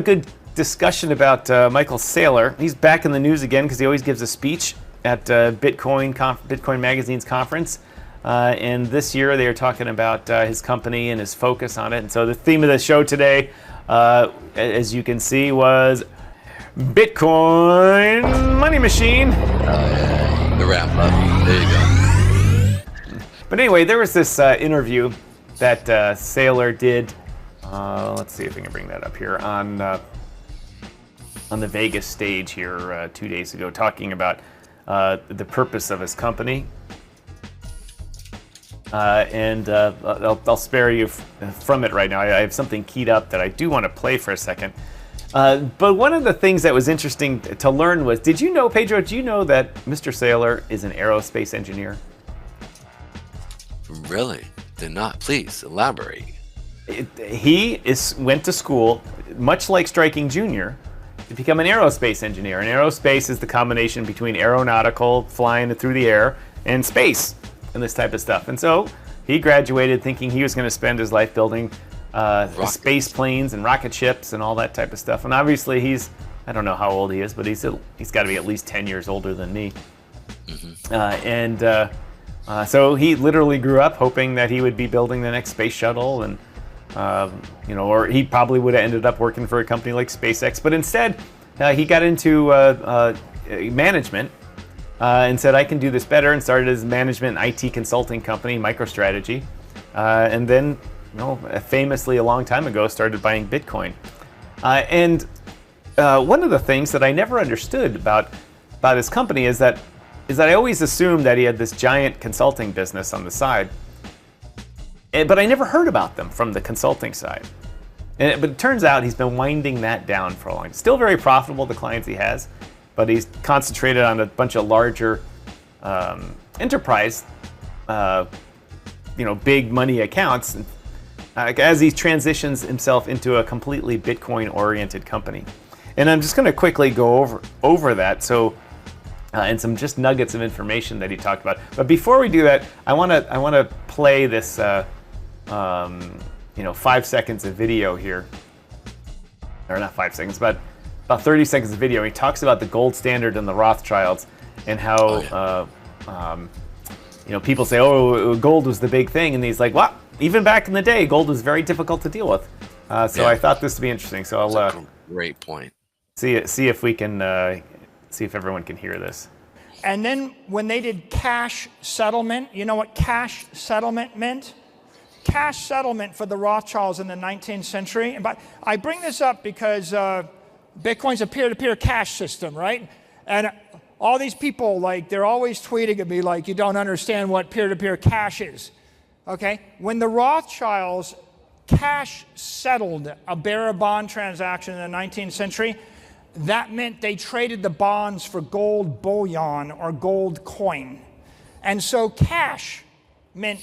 good discussion about Michael Saylor. He's back in the news again because he always gives a speech at Bitcoin Magazine's conference. And this year they are talking about his company and his focus on it. And so the theme of the show today, as you can see, was Bitcoin Money Machine. The wrap up. There you go. But anyway, there was this interview that Saylor did. Let's see if we can bring that up here on the Vegas stage here 2 days ago, talking about the purpose of his company. And I'll spare you from it right now. I have something keyed up that I do want to play for a second. But one of the things that was interesting to learn was, did you know, Pedro, do you know that Mr. Saylor is an aerospace engineer? Really? Did not. Please elaborate. He went to school, much like Striking Jr., to become an aerospace engineer. And aerospace is the combination between aeronautical, flying through the air, and space, and this type of stuff. And so he graduated thinking he was going to spend his life building space planes and rocket ships and all that type of stuff. And obviously I don't know how old he is, but he's got to be at least 10 years older than me. Mm-hmm. So he literally grew up hoping that he would be building the next space shuttle, and or he probably would have ended up working for a company like SpaceX. But instead, he got into management and said, I can do this better, and started his management IT consulting company, MicroStrategy. And then, famously a long time ago, started buying Bitcoin. And one of the things that I never understood about his company is that I always assumed that he had this giant consulting business on the side. But I never heard about them from the consulting side. But it turns out he's been winding that down for a long time. Still very profitable, the clients he has, but he's concentrated on a bunch of larger enterprise, big money accounts, as he transitions himself into a completely Bitcoin-oriented company. And I'm just going to quickly go over that. So, and some just nuggets of information that he talked about. But before we do that, I want to play this. 5 seconds of video here, or not 5 seconds, but about 30 seconds of video. He talks about the gold standard and the Rothschilds, and how people say, gold was the big thing, and he's like, well, even back in the day, gold was very difficult to deal with. So I thought this would be interesting. So I'll great point. See if we can see if everyone can hear this. And then when they did cash settlement, you know what cash settlement meant? Cash settlement for the Rothschilds in the 19th century. But I bring this up because Bitcoin's a peer-to-peer cash system, right? And all these people, they're always tweeting at me like, you don't understand what peer-to-peer cash is. Okay? When the Rothschilds cash settled a bearer bond transaction in the 19th century, that meant they traded the bonds for gold bullion or gold coin. And so cash meant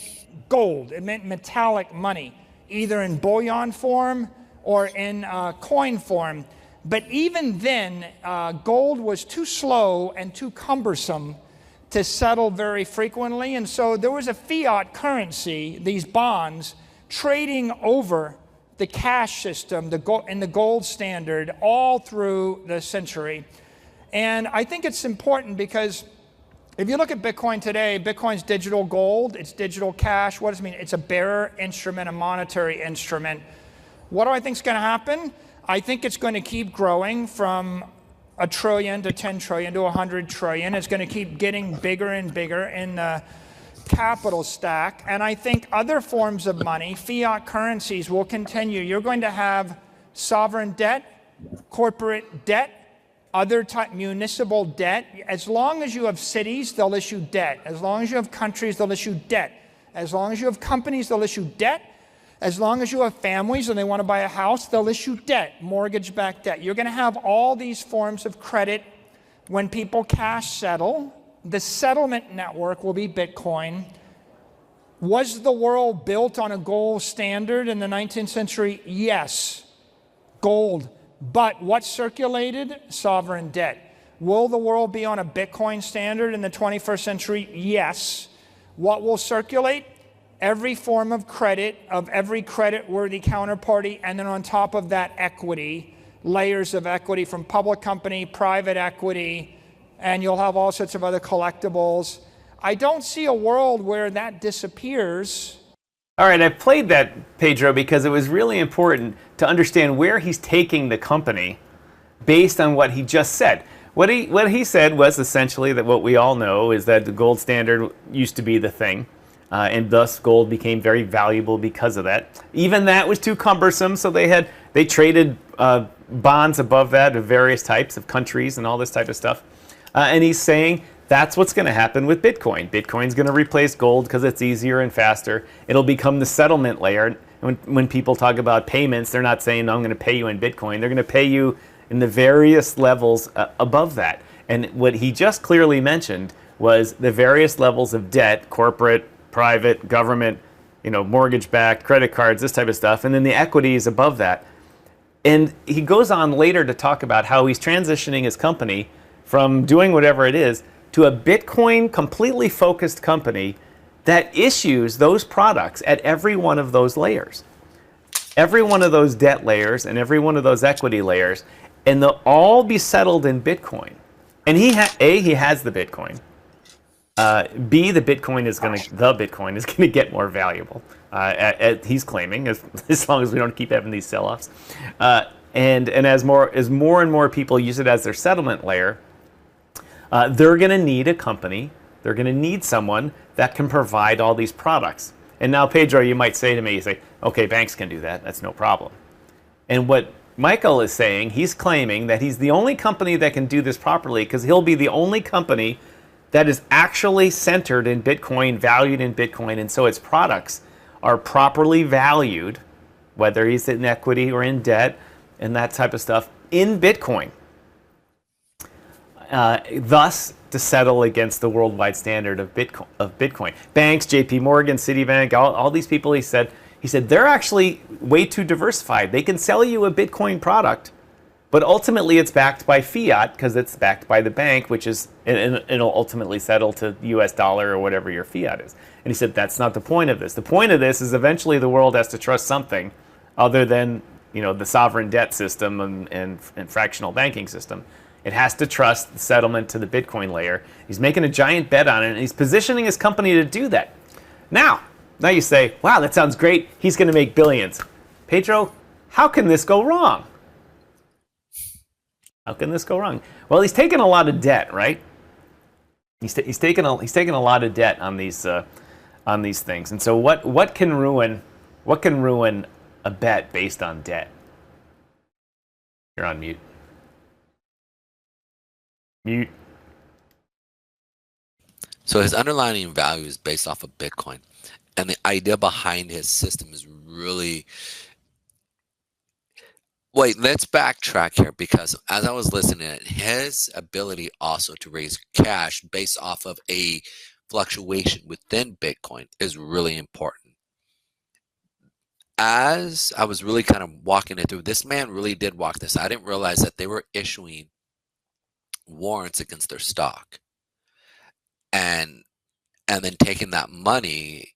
gold. It meant metallic money, either in bullion form or in coin form. But even then, gold was too slow and too cumbersome to settle very frequently. And so there was a fiat currency, these bonds, trading over the cash system and the gold standard all through the century. And I think it's important because if you look at Bitcoin today, Bitcoin's digital gold, it's digital cash. What does it mean? It's a bearer instrument, a monetary instrument. What do I think is going to happen? I think it's going to keep growing from $1 trillion to 10 trillion to 100 trillion. It's going to keep getting bigger and bigger in the capital stack. And I think other forms of money, fiat currencies, will continue. You're going to have sovereign debt, corporate debt, other type municipal debt. As long as you have cities, they'll issue debt. As long as you have countries, they'll issue debt. As long as you have companies, they'll issue debt. As long as you have families and they want to buy a house, they'll issue debt, mortgage-backed debt. You're going to have all these forms of credit when people cash settle. The settlement network will be Bitcoin. Was the world built on a gold standard in the 19th century? Yes, gold. But what circulated? Sovereign debt. Will the world be on a Bitcoin standard in the 21st century? Yes. What will circulate? Every form of credit of every credit-worthy counterparty, and then on top of that, equity. layers of equity from public company, private equity, and you'll have all sorts of other collectibles. I don't see a world where that disappears. All right, I played that, Pedro, because it was really important to understand where he's taking the company based on what he just said. What he said was essentially that what we all know is that the gold standard used to be the thing, and thus gold became very valuable because of that. Even that was too cumbersome, so they traded bonds above that of various types of countries and all this type of stuff. And he's saying that's what's going to happen with Bitcoin. Bitcoin's going to replace gold because it's easier and faster. It'll become the settlement layer. When people talk about payments, they're not saying, no, I'm going to pay you in Bitcoin. They're going to pay you in the various levels above that. And what he just clearly mentioned was the various levels of debt, corporate, private, government, mortgage-backed, credit cards, this type of stuff, and then the equities above that. And he goes on later to talk about how he's transitioning his company from doing whatever it is to a Bitcoin completely focused company that issues those products at every one of those layers. Every one of those debt layers and every one of those equity layers, and they'll all be settled in Bitcoin. And he has the Bitcoin. B, the Bitcoin is going to get more valuable. He's claiming, as long as we don't keep having these sell-offs. And as more and more people use it as their settlement layer, they're going to need a company. They're going to need someone that can provide all these products. And now, Pedro, you might say to me, you say, okay, banks can do that. That's no problem. And what Michael is saying, he's claiming that he's the only company that can do this properly because he'll be the only company that is actually centered in Bitcoin, valued in Bitcoin, and so its products are properly valued, whether he's in equity or in debt and that type of stuff, in Bitcoin. Thus, to settle against the worldwide standard of Bitcoin. Banks, JP Morgan, Citibank, all these people, he said they're actually way too diversified. They can sell you a Bitcoin product, but ultimately it's backed by fiat because it's backed by the bank, which is, and it'll ultimately settle to US dollar or whatever your fiat is. And he said that's not the point of this. The point of this is eventually the world has to trust something other than the sovereign debt system and fractional banking system. It has to trust the settlement to the Bitcoin layer. He's making a giant bet on it, and he's positioning his company to do that. Now you say, wow, that sounds great. He's going to make billions. Pedro, how can this go wrong? How can this go wrong? Well, he's taken a lot of debt, right? He's taken a lot of debt on these things. And so what can ruin a bet based on debt? You're on mute. Mute. So his underlying value is based off of Bitcoin. And the idea behind his system is really... Wait, let's backtrack here, because as I was listening, his ability also to raise cash based off of a fluctuation within Bitcoin is really important. As I was really kind of walking it through, this man really did walk this. I didn't realize that they were issuing warrants against their stock, and then taking that money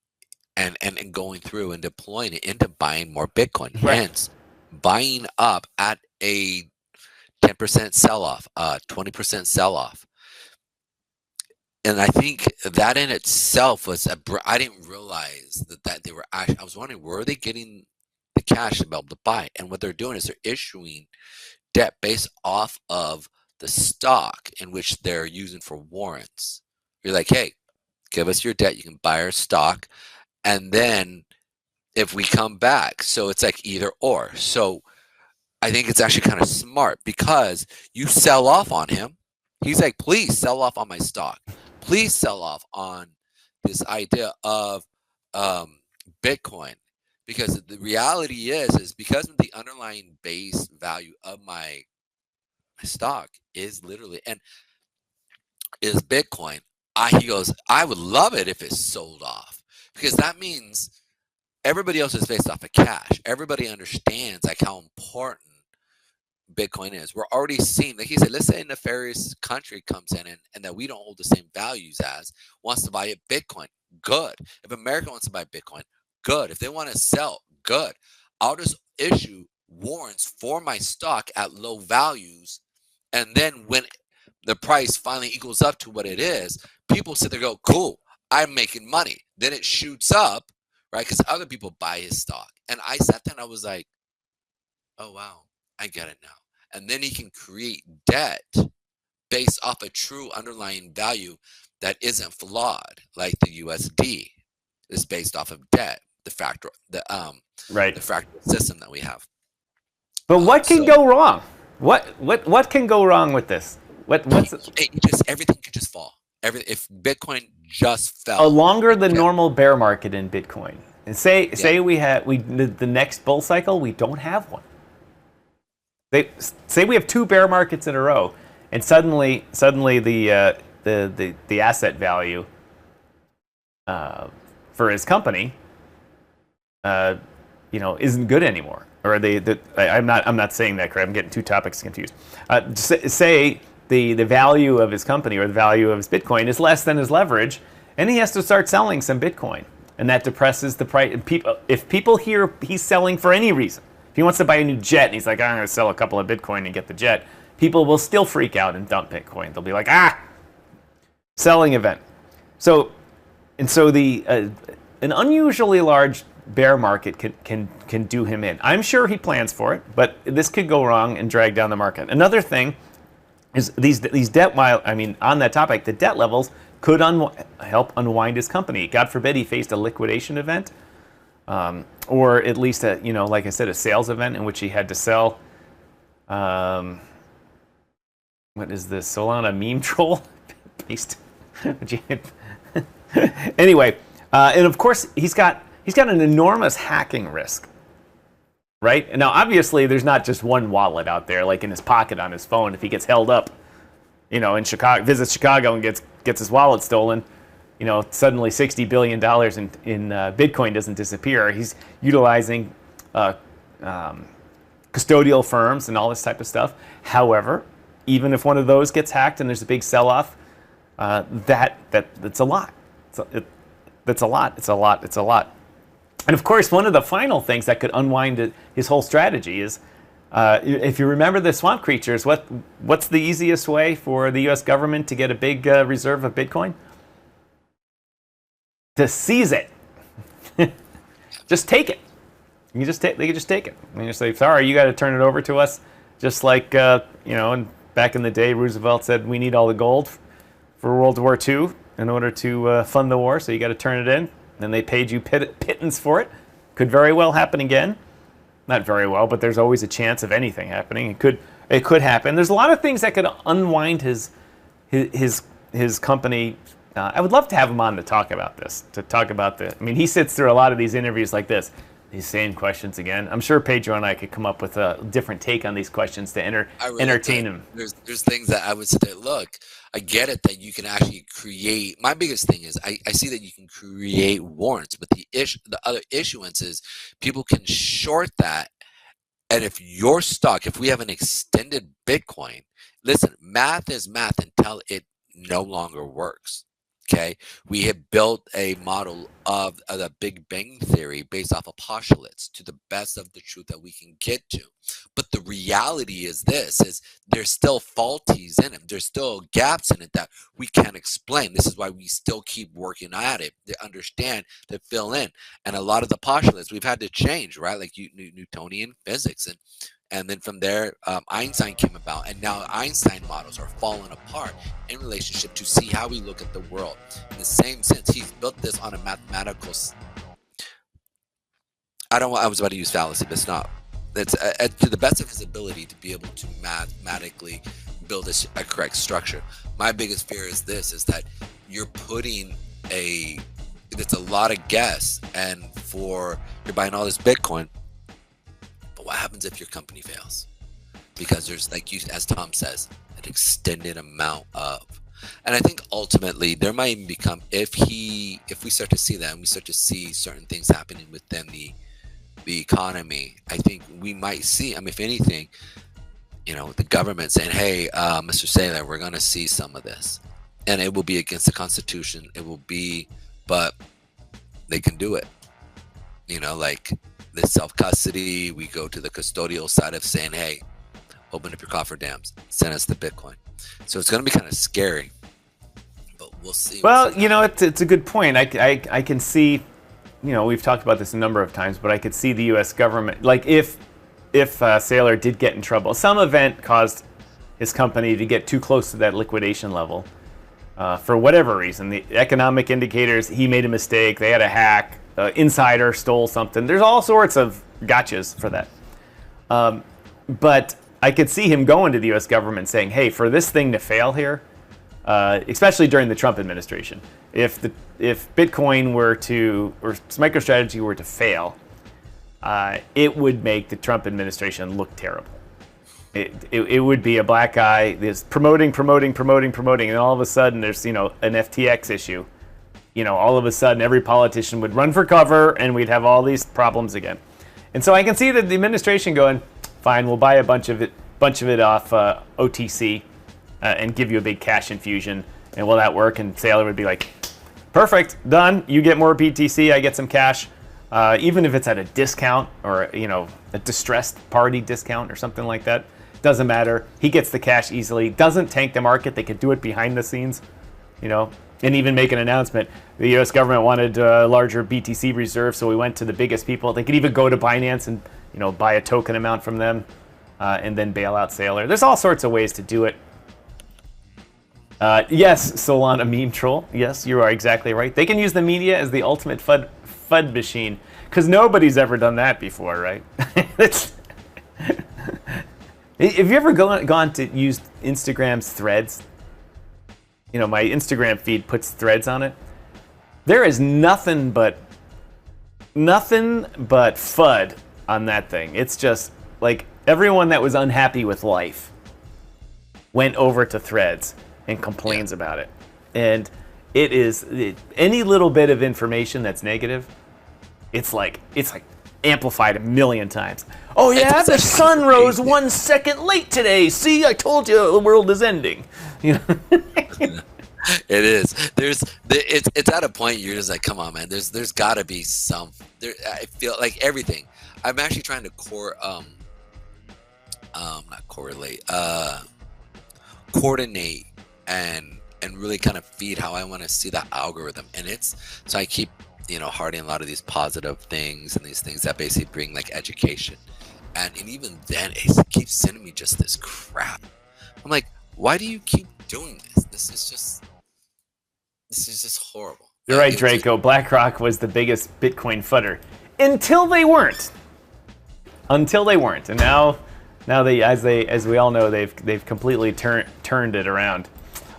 and going through and deploying it into buying more Bitcoin. Right. Hence, buying up at a 10% sell-off, 20% sell-off. And I think that in itself was I didn't realize that they were actually, I was wondering, where are they getting the cash to be able to buy? And what they're doing is they're issuing debt based off of the stock in which they're using for warrants. You're like, hey, give us your debt, you can buy our stock, and then if we come back, so it's like either or. So I think it's actually kind of smart, because you sell off on him. He's like, please sell off on my stock. Please sell off on this idea of Bitcoin. Because the reality is because of the underlying base value of my stock is literally, and is Bitcoin. He goes, I would love it if it's sold off, because that means everybody else is based off of cash. Everybody understands like how important Bitcoin is. We're already seeing, like he said, let's say a nefarious country comes in and that we don't hold the same values as, wants to buy it Bitcoin. Good. If America wants to buy Bitcoin, good. If they want to sell, good. I'll just issue warrants for my stock at low values, and then when the price finally equals up to what it is, people sit there and go, cool, I'm making money. Then it shoots up, right? Because other people buy his stock. And I sat there and I was like, oh, wow, I get it now. And then he can create debt based off a true underlying value that isn't flawed, like the USD is based off of debt, the fractal system that we have. But what can go wrong? What can go wrong with this? Everything could just fall. If Bitcoin just fell. A longer than normal bear market in Bitcoin. And say the next bull cycle, we don't have one. Say we have 2 bear markets in a row, and suddenly the asset value for his company isn't good anymore. Or I'm not saying that correct. I'm getting 2 topics confused. Say the value of his company or the value of his Bitcoin is less than his leverage, and he has to start selling some Bitcoin, and that depresses the price. If people hear he's selling for any reason, if he wants to buy a new jet and he's like, I'm going to sell a couple of Bitcoin and get the jet, people will still freak out and dump Bitcoin. They'll be like, selling event. So an unusually large bear market can do him in. I'm sure he plans for it, but this could go wrong and drag down the market. Another thing is these debt, on that topic, the debt levels could help unwind his company. God forbid he faced a liquidation event, or at least like I said, a sales event in which he had to sell. What is this? Solana meme troll? Paste. Anyway, and of course he's got an enormous hacking risk, right? And now obviously there's not just one wallet out there like in his pocket on his phone. If he gets held up, in Chicago, visits Chicago and gets his wallet stolen, suddenly $60 billion in Bitcoin doesn't disappear. He's utilizing custodial firms and all this type of stuff. However, even if one of those gets hacked and there's a big sell-off, that's a lot. That's a lot. It's a lot. It's a lot. And of course, one of the final things that could unwind his whole strategy is, if you remember the swamp creatures, what's the easiest way for the U.S. government to get a big reserve of Bitcoin? To seize it. Just take it. They can just take it. And you say, sorry, you got to turn it over to us. Just like and back in the day, Roosevelt said we need all the gold for World War II in order to fund the war, so you got to turn it in. Then they paid you pittance for it. Could very well happen again. Not very well, but there's always a chance of anything happening. It could happen. There's a lot of things that could unwind his company. I would love to have him on to talk about this. He sits through a lot of these interviews like this. These same questions again. I'm sure Pedro and I could come up with a different take on these questions to entertain him. There's things that I would say, look, I get it that you can actually create. My biggest thing is I see that you can create warrants, but the other issuance is people can short that. And if your stock, if we have an extended Bitcoin, listen, math is math until it no longer works. Okay, we have built a model of the Big Bang Theory based off of postulates to the best of the truth that we can get to. But the reality is there's still faulties in it. There's still gaps in it that we can't explain. This is why we still keep working at it to understand, to fill in. And a lot of the postulates we've had to change, right? Like Newtonian physics. And then from there, Einstein came about, and now Einstein models are falling apart in relationship to see how we look at the world. In the same sense, he's built this on a mathematical. I was about to use fallacy, but it's not. It's to the best of his ability to be able to mathematically build a correct structure. My biggest fear is that you're putting it's a lot of guess, and you're buying all this Bitcoin. What happens if your company fails? Because there's, as Tom says, an extended amount of, and I think ultimately there might even become, if we start to see that and we start to see certain things happening within the economy, I think we might see, if anything, the government saying, hey, Mr. Saylor, we're going to see some of this, and it will be against the Constitution. It will be, but they can do it. the self-custody. We go to the custodial side of saying, hey, open up your cofferdams, send us the Bitcoin. So it's going to be kind of scary, but we'll see. Well, it's a good point. I can see, we've talked about this a number of times, but I could see the U.S. government, like if Saylor did get in trouble, some event caused his company to get too close to that liquidation level. For whatever reason, the economic indicators, he made a mistake, they had a hack, insider stole something. There's all sorts of gotchas for that. But I could see him going to the U.S. government saying, hey, for this thing to fail here, especially during the Trump administration, if Bitcoin were to, or MicroStrategy were to fail, it would make the Trump administration look terrible. It would be a black guy that's promoting, and all of a sudden there's an FTX issue. All of a sudden every politician would run for cover, and we'd have all these problems again. And so I can see that the administration going, fine, we'll buy a bunch of it off OTC and give you a big cash infusion, and will that work? And Saylor would be like, perfect, done. You get more BTC, I get some cash. Even if it's at a discount or a distressed party discount or something like that. Doesn't matter. He gets the cash easily. Doesn't tank the market. They could do it behind the scenes, and even make an announcement. The U.S. government wanted a larger BTC reserve, so we went to the biggest people. They could even go to Binance and buy a token amount from them, and then bail out Saylor. There's all sorts of ways to do it. Yes, Solana meme troll. Yes, you are exactly right. They can use the media as the ultimate FUD machine, because nobody's ever done that before, right? Have you ever gone to use Instagram's threads? My Instagram feed puts threads on it. There is nothing but FUD on that thing. It's just like everyone that was unhappy with life went over to threads and complains about it. And it is any little bit of information that's negative, it's like amplified a million times. Oh yeah, the sun rose 1 second late today. See, I told you the world is ending. It is. It's at a point you're just like, come on, man. There's got to be some. I feel like everything. I'm actually trying to coordinate and really kind of feed how I want to see the algorithm. And so I keep hearting a lot of these positive things and these things that basically bring like education. And even then, it keeps sending me just this crap. I'm like, why do you keep doing this? This is just horrible. You're right, Draco. BlackRock was the biggest Bitcoin fudder until they weren't. And now they, as we all know, they've completely turned it around,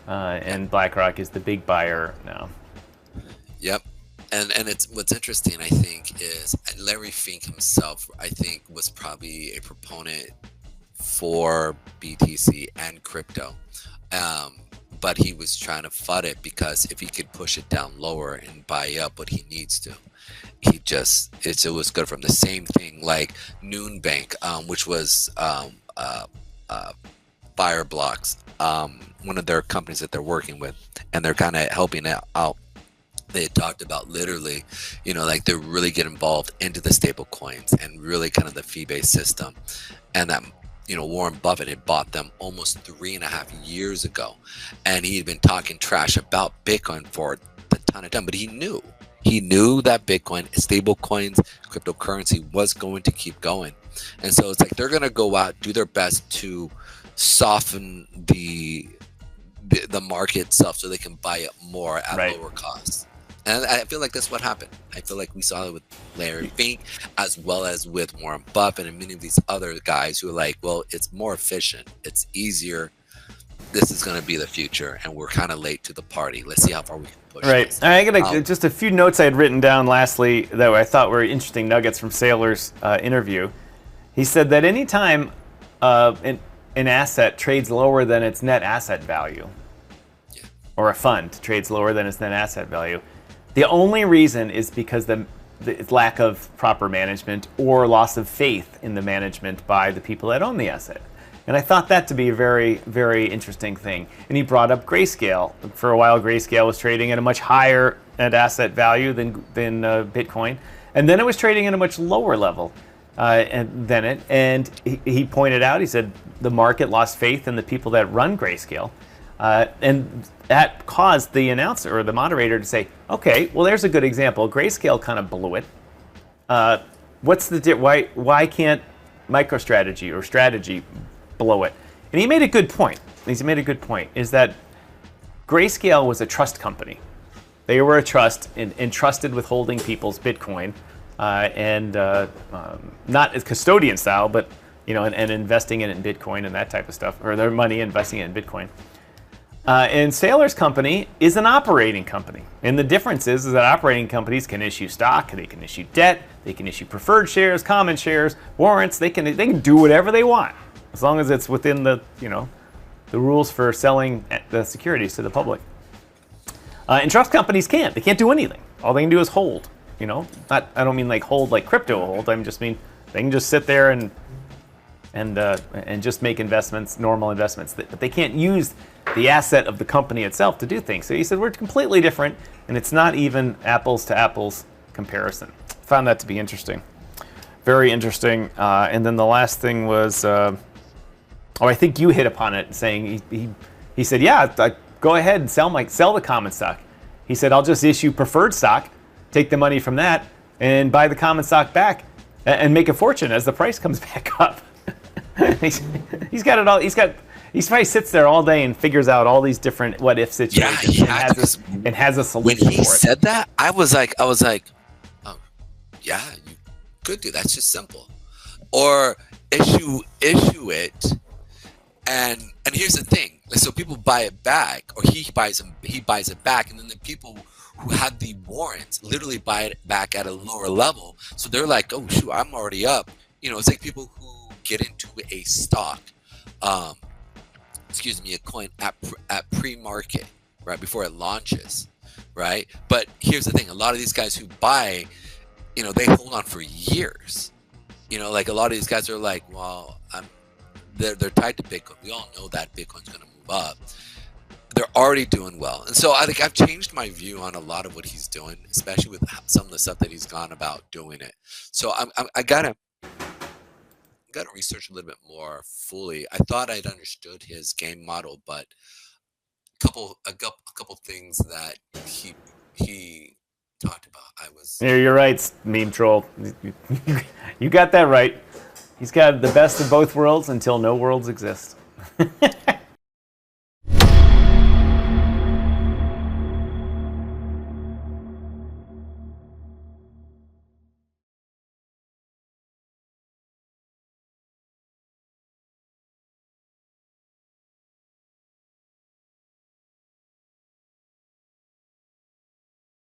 and BlackRock is the big buyer now. Yep. And it's what's interesting, I think, is Larry Fink himself, I think, was probably a proponent for BTC and crypto. But he was trying to FUD it because if he could push it down lower and buy up what he needs to, it was good for him. The same thing like Noonbank, which was Fireblocks, one of their companies that they're working with, and they're kind of helping out. They had talked about literally, like they really get involved into the stable coins and really kind of the fee-based system. And that, Warren Buffett had bought them almost 3.5 years ago. And he had been talking trash about Bitcoin for a ton of time. But he knew that Bitcoin, stable coins, cryptocurrency was going to keep going. And so it's like they're going to go out, do their best to soften the market itself so they can buy it more at lower costs. And I feel like that's what happened. I feel like we saw it with Larry Fink as well as with Warren Buffett and many of these other guys who are like, well, it's more efficient. It's easier. This is going to be the future. And we're kind of late to the party. Let's see how far we can push this. I got just a few notes I had written down lastly that I thought were interesting nuggets from Saylor's interview. He said that anytime an asset trades lower than its net asset value, or a fund trades lower than its net asset value, the only reason is because the lack of proper management or loss of faith in the management by the people that own the asset. And I thought that to be a very, very interesting thing. And he brought up Grayscale. For a while, Grayscale was trading at a much higher net asset value than Bitcoin. And then it was trading at a much lower level than it. And he pointed out, he said, the market lost faith in the people that run Grayscale. And that caused the announcer or the moderator to say, okay, well, there's a good example. Grayscale kind of blew it. Why can't MicroStrategy or strategy blow it? And he made a good point. Is that Grayscale was a trust company. They were a trust entrusted with holding people's Bitcoin, and not as custodian style, but and investing it in Bitcoin and that type of stuff, or their money investing it in Bitcoin. And Saylor's company is an operating company, and the difference is that operating companies can issue stock, they can issue debt, they can issue preferred shares, common shares, warrants. They can do whatever they want as long as it's within the the rules for selling the securities to the public. And trust companies can't. They can't do anything. All they can do is hold. I don't mean like hold like crypto hold. I just mean they can just sit there and just make investments, normal investments. But they can't use the asset of the company itself to do things. So he said we're completely different, and it's not even apples to apples comparison. Found that to be interesting, very interesting. And then the last thing was, I think you hit upon it, saying he said, yeah, go ahead and sell the common stock. He said, I'll just issue preferred stock, take the money from that, and buy the common stock back, and make a fortune as the price comes back up. He's got it all. He probably sits there all day and figures out all these different what if situations and has a solution for it. When he said that, I was like, oh, yeah, you could do that. It's just simple. Or issue it, and here's the thing. So people buy it back, or he buys it back, and then the people who had the warrants literally buy it back at a lower level. So they're like, oh shoot, I'm already up. It's like people who get into a stock, a coin at pre-market, right before it launches, right? But here's the thing: a lot of these guys who buy, they hold on for years. Like a lot of these guys are like, well, they're tied to Bitcoin. We all know that Bitcoin's going to move up. They're already doing well, and so I think I've changed my view on a lot of what he's doing, especially with some of the stuff that he's gone about doing it. So I gotta research a little bit more fully. I thought I'd understood his game model, but a couple things that he talked about, Yeah, you're right, meme troll. You got that right. He's got the best of both worlds until no worlds exist.